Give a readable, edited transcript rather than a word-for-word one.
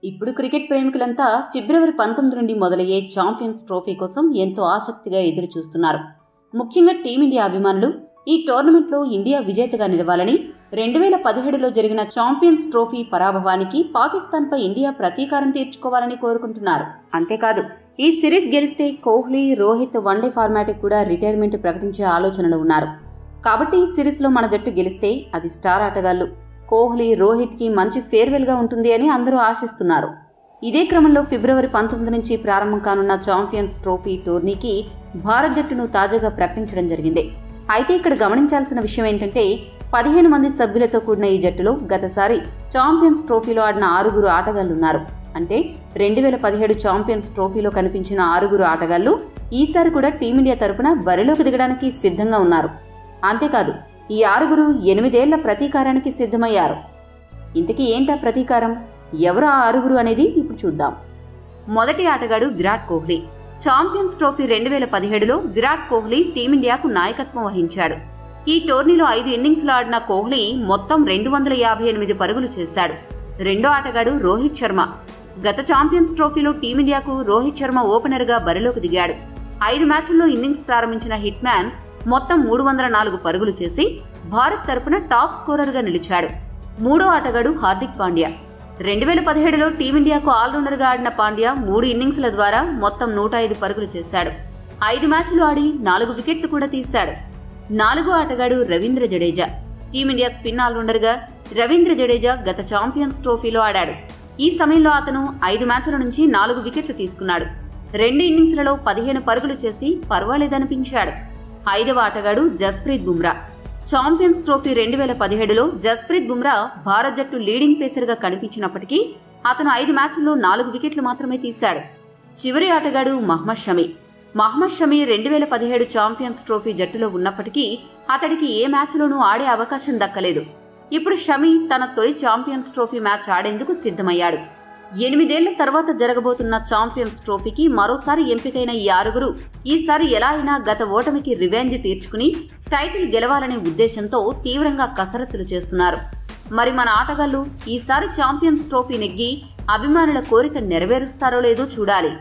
ఇప్పుడు క్రికెట్ ప్రేమికులంతా ఫిబ్రవరి 19 నుండి మొదలయ్యే ఛాంపియన్స్ ట్రోఫీ కోసం ఎంతో ఆసక్తిగా ఎదురు చూస్తున్నారు. ముఖ్యంగా టీమిండియా అభిమానులు ఈ టోర్నమెంట్లో ఇండియా విజేతగా నిలవాలని, 2017లో జరిగిన ఛాంపియన్స్ ట్రోఫీ పరాభవానికి పాకిస్తాన్పై ఇండియా ప్రతీకారం తీర్చుకోవాలని కోరుకుంటున్నారు. అంతేకాదు, ఈ సిరీస్ గెలిస్తే కోహ్లీ, రోహిత్ వన్డే ఫార్మాట్కి కూడా రిటైర్మెంట్ ప్రకటించే ఆలోచనలు ఉన్నారు. కాబట్టి ఈ సిరీస్లో మన జట్టు గెలిస్తే అది స్టార్ ఆటగాళ్లు కోహ్లీ, రోహిత్కి మంచి ఫేర్వెల్గా ఉంటుంది అని అందరూ ఆశిస్తున్నారు. ఇదే క్రమంలో ఫిబ్రవరి 19 నుంచి ప్రారంభం కానున్న ఛాంపియన్స్ ట్రోఫీ టోర్నీకి భారత్ జట్టును తాజాగా ప్రకటించడం జరిగింది. అయితే ఇక్కడ గమనించాల్సిన విషయం ఏంటంటే 15 మంది సభ్యులతో కూడిన ఈ జట్టులో గతసారి ఛాంపియన్స్ ట్రోఫీలో ఆడిన 6 ఆటగాళ్లున్నారు. అంటే 2017 ఛాంపియన్స్ ట్రోఫీలో కనిపించిన 6 ఆటగాళ్లు ఈసారి కూడా టీమిండియా తరపున బరిలోకి దిగడానికి సిద్ధంగా ఉన్నారు. అంతేకాదు, ఈ 6 8 ఏళ్ల ప్రతీకారానికి సిద్ధమయ్యారు. ఇంతకీ ఏంటా ప్రతీకారం, ఎవరు ఆ 6 అనేది ఇప్పుడు చూద్దాం. మొదటి ఆటగాడు విరాట్ కోహ్లీ. ఛాంపియన్స్ ట్రోఫీ 2017లో విరాట్ కోహ్లీ టీమిండియాకు నాయకత్వం వహించాడు. ఈ టోర్నీలో 5 ఇన్నింగ్స్లో ఆడిన కోహ్లీ మొత్తం 258 పరుగులు చేశాడు. రెండో ఆటగాడు రోహిత్ శర్మ. గత ఛాంపియన్స్ ట్రోఫీలో టీమిండియాకు రోహిత్ శర్మ ఓపెనర్గా బరిలోకి దిగాడు. 5 మ్యాచ్ల్లో ఇన్నింగ్స్ ప్రారంభించిన హిట్ మ్యాన్ మొత్తం 304 పరుగులు చేసి భారత్ తరపున టాప్ స్కోరర్గా నిలిచాడు. మూడో ఆటగాడు హార్దిక్ పాండ్యా. 2017లో టీమిండియాకు ఆల్రౌండర్గా ఆడిన పాండ్యా 3 ఇన్నింగ్స్ల ద్వారా మొత్తం 105 పరుగులు చేశాడు. 5 మ్యాచ్లు ఆడి 4 వికెట్లు కూడా తీశాడు. నాలుగో ఆటగాడు రవీంద్ర జడేజా. టీమిండియా స్పిన్ ఆల్రౌండర్గా రవీంద్ర జడేజా గత ఛాంపియన్స్ ట్రోఫీలో ఆడాడు. ఈ సమయంలో అతను 5 మ్యాచ్ల నుంచి 4 వికెట్లు తీసుకున్నాడు. 2 ఇన్నింగ్స్లలో 15 పరుగులు చేసి పర్వాలేదనిపించాడు. 5వ ఆటగాడు జస్ప్రీత్ బుమ్రా. ఛాంపియన్స్ ట్రోఫీ 2017లో జస్ప్రీత్ బుమ్రా భారత్ జట్టు లీడింగ్ పేసర్గా కనిపించినప్పటికీ అతను 5 మ్యాచ్ల్లో 4 వికెట్లు మాత్రమే తీశాడు. చివరి ఆటగాడు మహ్మద్ షమి. మహ్మద్ షమి 2017 ఛాంపియన్స్ ట్రోఫీ జట్టులో ఉన్నప్పటికీ అతడికి ఏ మ్యాచ్లోనూ ఆడే అవకాశం దక్కలేదు. ఇప్పుడు షమి తన తొలి ఛాంపియన్స్ ట్రోఫీ మ్యాచ్ ఆడేందుకు సిద్ధమయ్యాడు. 8 ఏళ్ల తర్వాత జరగబోతున్న ఛాంపియన్స్ ట్రోఫీకి మరోసారి ఎంపికైన ఈ 6 ఈసారి ఎలా అయినా గత ఓటమికి రివెంజ్ తీర్చుకుని టైటిల్ గెలవాలనే ఉద్దేశంతో తీవ్రంగా కసరత్తులు చేస్తున్నారు. మరి మన ఆటగాళ్లు ఈసారి ఛాంపియన్స్ ట్రోఫీ నెగ్గి అభిమానుల కోరిక నెరవేరుస్తారో లేదో చూడాలి.